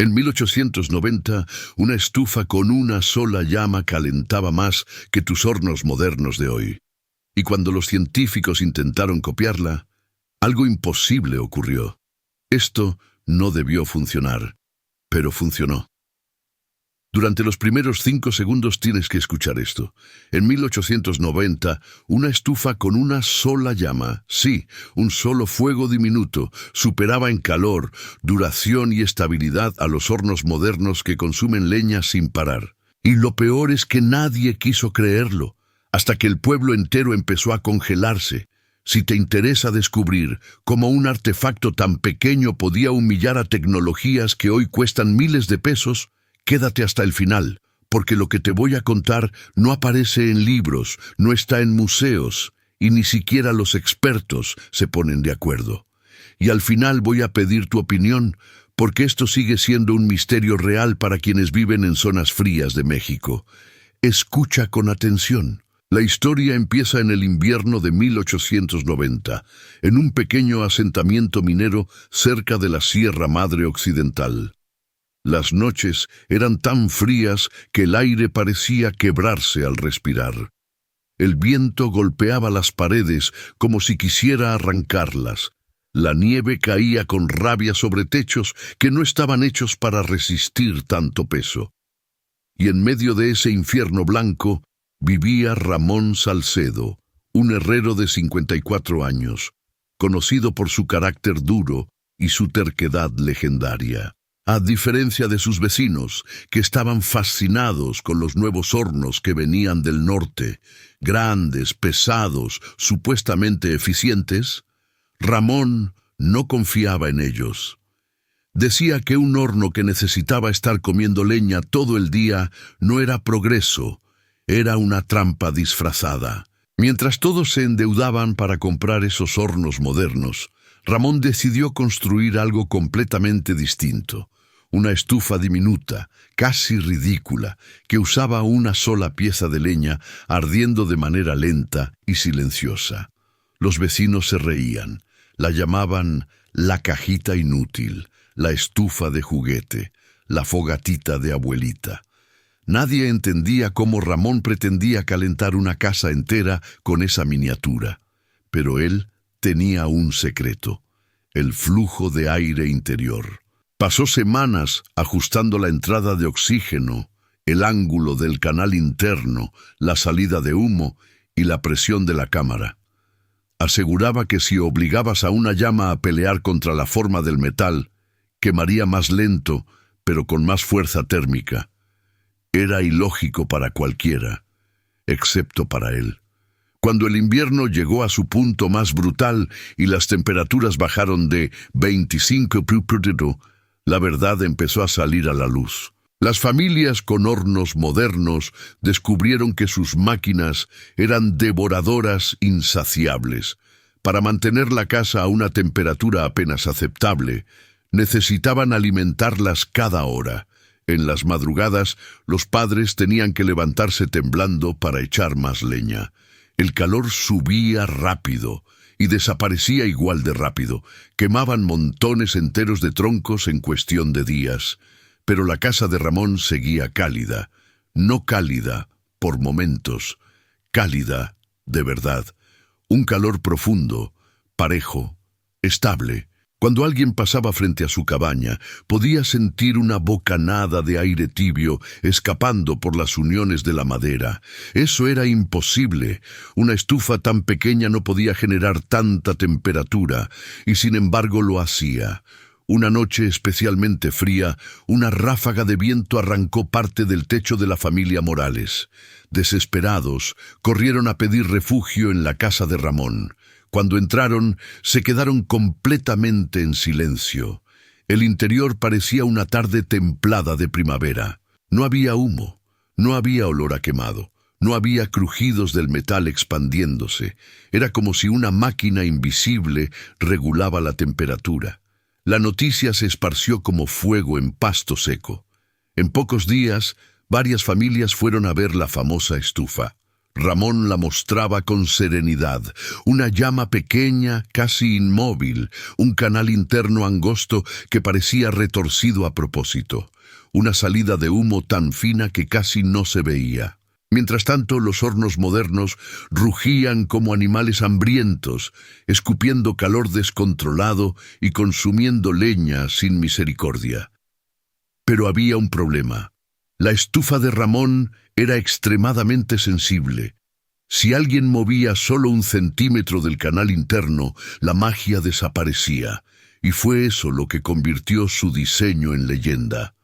En 1890, una estufa con una sola llama calentaba más que tus hornos modernos de hoy. Y cuando los científicos intentaron copiarla, algo imposible ocurrió. Esto no debió funcionar, pero funcionó. Durante los primeros 5 segundos tienes que escuchar esto. En 1890, una estufa con una sola llama, sí, un solo fuego diminuto, superaba en calor, duración y estabilidad a los hornos modernos que consumen leña sin parar. Y lo peor es que nadie quiso creerlo, hasta que el pueblo entero empezó a congelarse. Si te interesa descubrir cómo un artefacto tan pequeño podía humillar a tecnologías que hoy cuestan miles de pesos, quédate hasta el final, porque lo que te voy a contar no aparece en libros, no está en museos, y ni siquiera los expertos se ponen de acuerdo. Y al final voy a pedir tu opinión, porque esto sigue siendo un misterio real para quienes viven en zonas frías de México. Escucha con atención. La historia empieza en el invierno de 1890, en un pequeño asentamiento minero cerca de la Sierra Madre Occidental. Las noches eran tan frías que el aire parecía quebrarse al respirar. El viento golpeaba las paredes como si quisiera arrancarlas. La nieve caía con rabia sobre techos que no estaban hechos para resistir tanto peso. Y en medio de ese infierno blanco vivía Ramón Salcedo, un herrero de 54 años, conocido por su carácter duro y su terquedad legendaria. A diferencia de sus vecinos, que estaban fascinados con los nuevos hornos que venían del norte, grandes, pesados, supuestamente eficientes, Ramón no confiaba en ellos. Decía que un horno que necesitaba estar comiendo leña todo el día no era progreso, era una trampa disfrazada. Mientras todos se endeudaban para comprar esos hornos modernos, Ramón decidió construir algo completamente distinto. Una estufa diminuta, casi ridícula, que usaba una sola pieza de leña ardiendo de manera lenta y silenciosa. Los vecinos se reían, la llamaban la cajita inútil, la estufa de juguete, la fogatita de abuelita. Nadie entendía cómo Ramón pretendía calentar una casa entera con esa miniatura, pero él tenía un secreto: el flujo de aire interior. Pasó semanas ajustando la entrada de oxígeno, el ángulo del canal interno, la salida de humo y la presión de la cámara. Aseguraba que si obligabas a una llama a pelear contra la forma del metal, quemaría más lento, pero con más fuerza térmica. Era ilógico para cualquiera, excepto para él. Cuando el invierno llegó a su punto más brutal y las temperaturas bajaron de 25 °C, la verdad empezó a salir a la luz. Las familias con hornos modernos descubrieron que sus máquinas eran devoradoras insaciables. Para mantener la casa a una temperatura apenas aceptable, necesitaban alimentarlas cada hora. En las madrugadas, los padres tenían que levantarse temblando para echar más leña. El calor subía rápido y desaparecía igual de rápido. Quemaban montones enteros de troncos en cuestión de días. Pero la casa de Ramón seguía cálida. No cálida por momentos, cálida de verdad. Un calor profundo, parejo, estable. Cuando alguien pasaba frente a su cabaña, podía sentir una bocanada de aire tibio escapando por las uniones de la madera. Eso era imposible. Una estufa tan pequeña no podía generar tanta temperatura, y sin embargo lo hacía. Una noche especialmente fría, una ráfaga de viento arrancó parte del techo de la familia Morales. Desesperados, corrieron a pedir refugio en la casa de Ramón. Cuando entraron, se quedaron completamente en silencio. El interior parecía una tarde templada de primavera. No había humo, no había olor a quemado, no había crujidos del metal expandiéndose. Era como si una máquina invisible regulaba la temperatura. La noticia se esparció como fuego en pasto seco. En pocos días, varias familias fueron a ver la famosa estufa. Ramón la mostraba con serenidad, una llama pequeña, casi inmóvil, un canal interno angosto que parecía retorcido a propósito, una salida de humo tan fina que casi no se veía. Mientras tanto, los hornos modernos rugían como animales hambrientos, escupiendo calor descontrolado y consumiendo leña sin misericordia. Pero había un problema. La estufa de Ramón era extremadamente sensible. Si alguien movía solo 1 centímetro del canal interno, la magia desaparecía, y fue eso lo que convirtió su diseño en leyenda.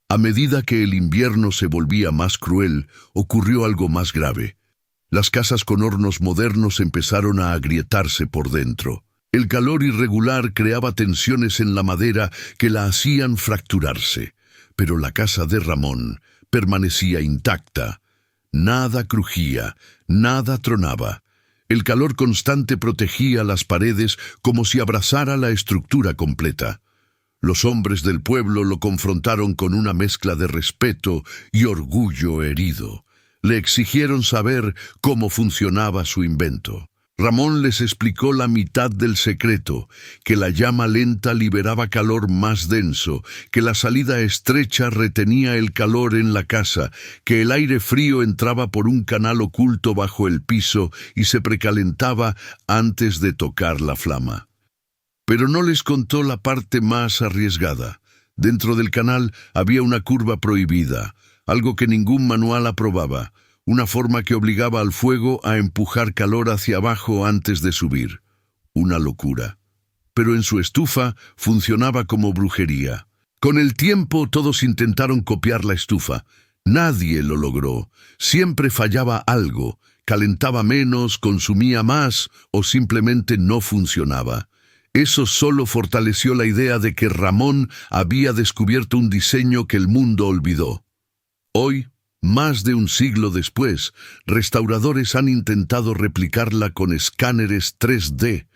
A medida que el invierno se volvía más cruel, ocurrió algo más grave. Las casas con hornos modernos empezaron a agrietarse por dentro. El calor irregular creaba tensiones en la madera que la hacían fracturarse. Pero la casa de Ramón permanecía intacta. Nada crujía, nada tronaba. El calor constante protegía las paredes como si abrazara la estructura completa. Los hombres del pueblo lo confrontaron con una mezcla de respeto y orgullo herido. Le exigieron saber cómo funcionaba su invento. Ramón les explicó la mitad del secreto, que la llama lenta liberaba calor más denso, que la salida estrecha retenía el calor en la casa, que el aire frío entraba por un canal oculto bajo el piso y se precalentaba antes de tocar la flama. Pero no les contó la parte más arriesgada. Dentro del canal había una curva prohibida, algo que ningún manual aprobaba. Una forma que obligaba al fuego a empujar calor hacia abajo antes de subir. Una locura. Pero en su estufa funcionaba como brujería. Con el tiempo todos intentaron copiar la estufa. Nadie lo logró. Siempre fallaba algo. Calentaba menos, consumía más o simplemente no funcionaba. Eso solo fortaleció la idea de que Ramón había descubierto un diseño que el mundo olvidó. Hoy, más de un siglo después, restauradores han intentado replicarla con escáneres 3D,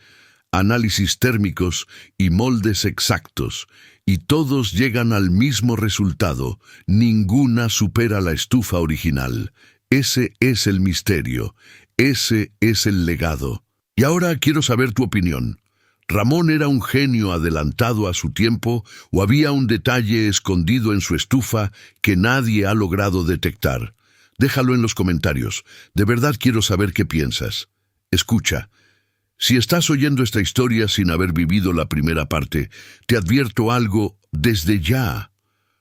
análisis térmicos y moldes exactos, y todos llegan al mismo resultado. Ninguna supera la estufa original. Ese es el misterio, ese es el legado. Y ahora quiero saber tu opinión. ¿Ramón era un genio adelantado a su tiempo o había un detalle escondido en su estufa que nadie ha logrado detectar? Déjalo en los comentarios. De verdad quiero saber qué piensas. Escucha, si estás oyendo esta historia sin haber vivido la primera parte, te advierto algo desde ya.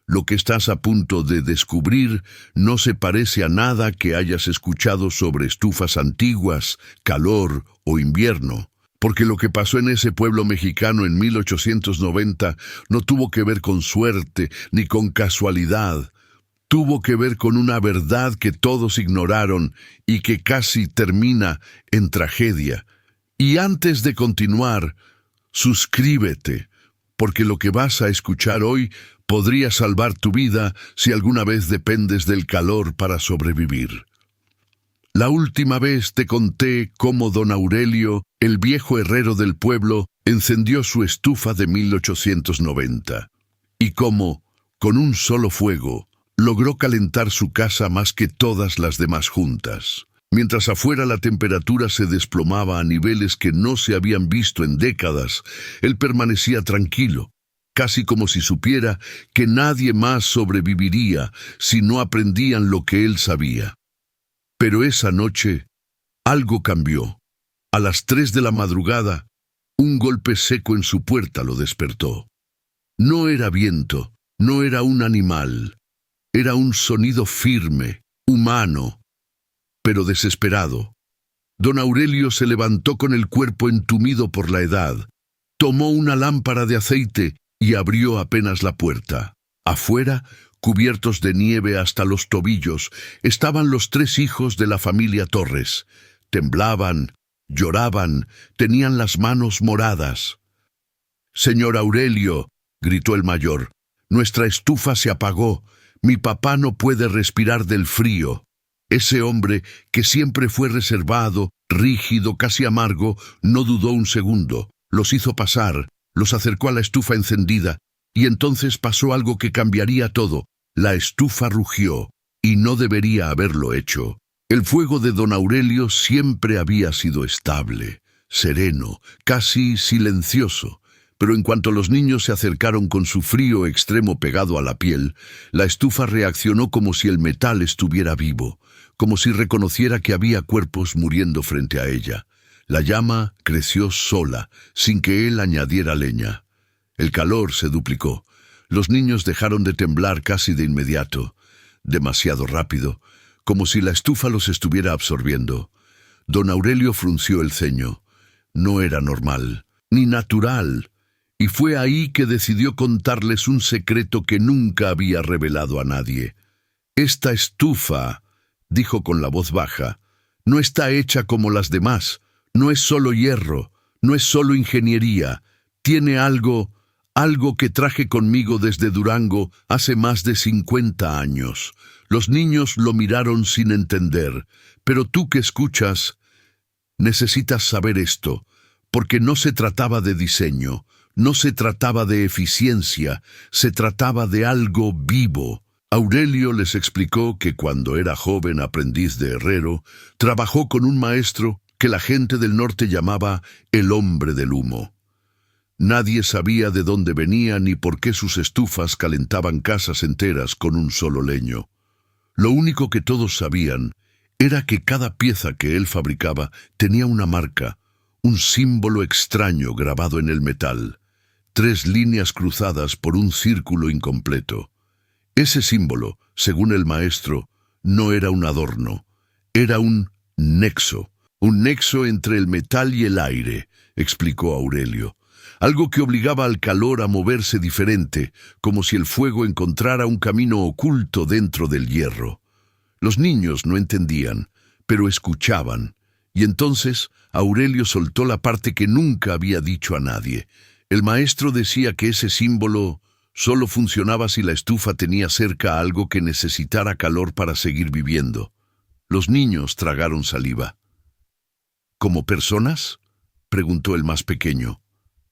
Lo que estás a punto de descubrir no se parece a nada que hayas escuchado sobre estufas antiguas, calor o invierno. Porque lo que pasó en ese pueblo mexicano en 1890 no tuvo que ver con suerte ni con casualidad. Tuvo que ver con una verdad que todos ignoraron y que casi termina en tragedia. Y antes de continuar, suscríbete, porque lo que vas a escuchar hoy podría salvar tu vida si alguna vez dependes del calor para sobrevivir. La última vez te conté cómo don Aurelio, el viejo herrero del pueblo, encendió su estufa de 1890, y cómo, con un solo fuego, logró calentar su casa más que todas las demás juntas. Mientras afuera la temperatura se desplomaba a niveles que no se habían visto en décadas, él permanecía tranquilo, casi como si supiera que nadie más sobreviviría si no aprendían lo que él sabía. Pero esa noche, algo cambió. A las 3 de la madrugada, un golpe seco en su puerta lo despertó. No era viento, no era un animal. Era un sonido firme, humano, pero desesperado. Don Aurelio se levantó con el cuerpo entumido por la edad. Tomó una lámpara de aceite y abrió apenas la puerta. Afuera, cubiertos de nieve hasta los tobillos, estaban los 3 hijos de la familia Torres. Temblaban, lloraban, tenían las manos moradas. «Señor Aurelio», gritó el mayor, «nuestra estufa se apagó. Mi papá no puede respirar del frío». Ese hombre, que siempre fue reservado, rígido, casi amargo, no dudó un segundo. Los hizo pasar, los acercó a la estufa encendida, y entonces pasó algo que cambiaría todo. La estufa rugió, y no debería haberlo hecho. El fuego de don Aurelio siempre había sido estable, sereno, casi silencioso, pero en cuanto los niños se acercaron con su frío extremo pegado a la piel, la estufa reaccionó como si el metal estuviera vivo, como si reconociera que había cuerpos muriendo frente a ella. La llama creció sola, sin que él añadiera leña. El calor se duplicó. Los niños dejaron de temblar casi de inmediato, demasiado rápido, como si la estufa los estuviera absorbiendo. Don Aurelio frunció el ceño. No era normal, ni natural, y fue ahí que decidió contarles un secreto que nunca había revelado a nadie. «Esta estufa», dijo con la voz baja, «no está hecha como las demás, no es solo hierro, no es solo ingeniería, tiene algo que traje conmigo desde Durango hace más de 50 años. Los niños lo miraron sin entender, pero tú que escuchas, necesitas saber esto, porque no se trataba de diseño, no se trataba de eficiencia, se trataba de algo vivo. Aurelio les explicó que cuando era joven aprendiz de herrero, trabajó con un maestro que la gente del norte llamaba el hombre del humo. Nadie sabía de dónde venía ni por qué sus estufas calentaban casas enteras con un solo leño. Lo único que todos sabían era que cada pieza que él fabricaba tenía una marca, un símbolo extraño grabado en el metal, 3 líneas cruzadas por un círculo incompleto. Ese símbolo, según el maestro, no era un adorno, era un nexo entre el metal y el aire, explicó Aurelio. Algo que obligaba al calor a moverse diferente, como si el fuego encontrara un camino oculto dentro del hierro. Los niños no entendían, pero escuchaban, y entonces Aurelio soltó la parte que nunca había dicho a nadie. El maestro decía que ese símbolo solo funcionaba si la estufa tenía cerca algo que necesitara calor para seguir viviendo. Los niños tragaron saliva. ¿Como personas?, preguntó el más pequeño.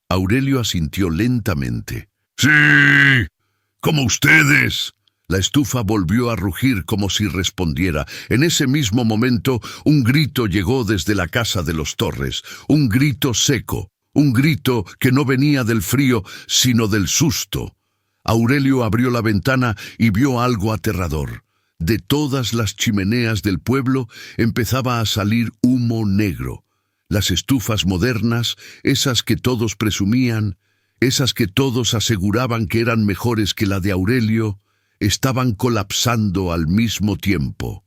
Aurelio asintió lentamente. «¡Sí! ¡Como ustedes!». La estufa volvió a rugir como si respondiera. En ese mismo momento, un grito llegó desde la casa de los Torres. Un grito seco. Un grito que no venía del frío, sino del susto. Aurelio abrió la ventana y vio algo aterrador. De todas las chimeneas del pueblo empezaba a salir humo negro. Las estufas modernas, esas que todos presumían, esas que todos aseguraban que eran mejores que la de Aurelio, estaban colapsando al mismo tiempo.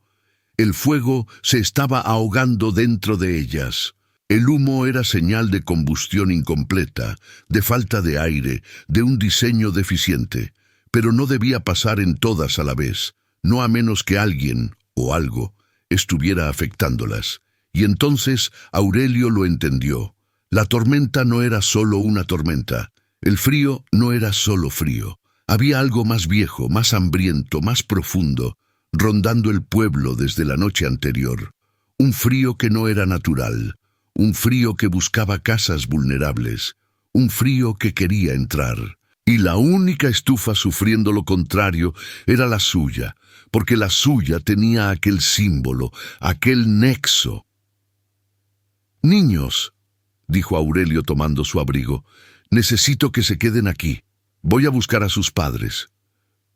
El fuego se estaba ahogando dentro de ellas. El humo era señal de combustión incompleta, de falta de aire, de un diseño deficiente, pero no debía pasar en todas a la vez, no a menos que alguien o algo estuviera afectándolas. Y entonces Aurelio lo entendió. La tormenta no era solo una tormenta. El frío no era solo frío. Había algo más viejo, más hambriento, más profundo, rondando el pueblo desde la noche anterior. Un frío que no era natural. Un frío que buscaba casas vulnerables. Un frío que quería entrar. Y la única estufa sufriendo lo contrario era la suya, porque la suya tenía aquel símbolo, aquel nexo. «Niños», dijo Aurelio tomando su abrigo, «necesito que se queden aquí. Voy a buscar a sus padres».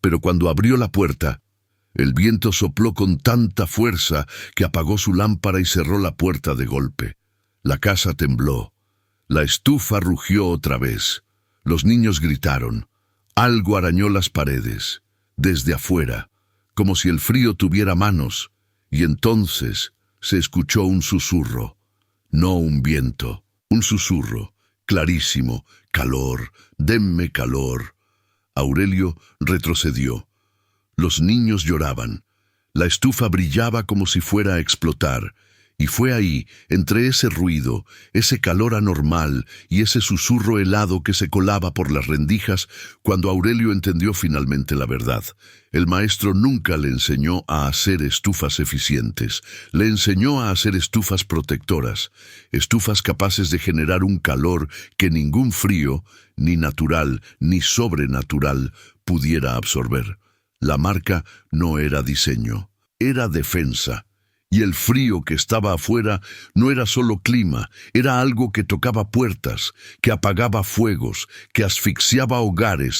Pero cuando abrió la puerta, el viento sopló con tanta fuerza que apagó su lámpara y cerró la puerta de golpe. La casa tembló. La estufa rugió otra vez. Los niños gritaron. Algo arañó las paredes, desde afuera, como si el frío tuviera manos, y entonces se escuchó un susurro. No un viento, un susurro, clarísimo, calor, denme calor. Aurelio retrocedió. Los niños lloraban. La estufa brillaba como si fuera a explotar. Y fue ahí, entre ese ruido, ese calor anormal y ese susurro helado que se colaba por las rendijas, cuando Aurelio entendió finalmente la verdad. El maestro nunca le enseñó a hacer estufas eficientes. Le enseñó a hacer estufas protectoras, estufas capaces de generar un calor que ningún frío, ni natural, ni sobrenatural, pudiera absorber. La marca no era diseño, era defensa. Y el frío que estaba afuera no era solo clima, era algo que tocaba puertas, que apagaba fuegos, que asfixiaba hogares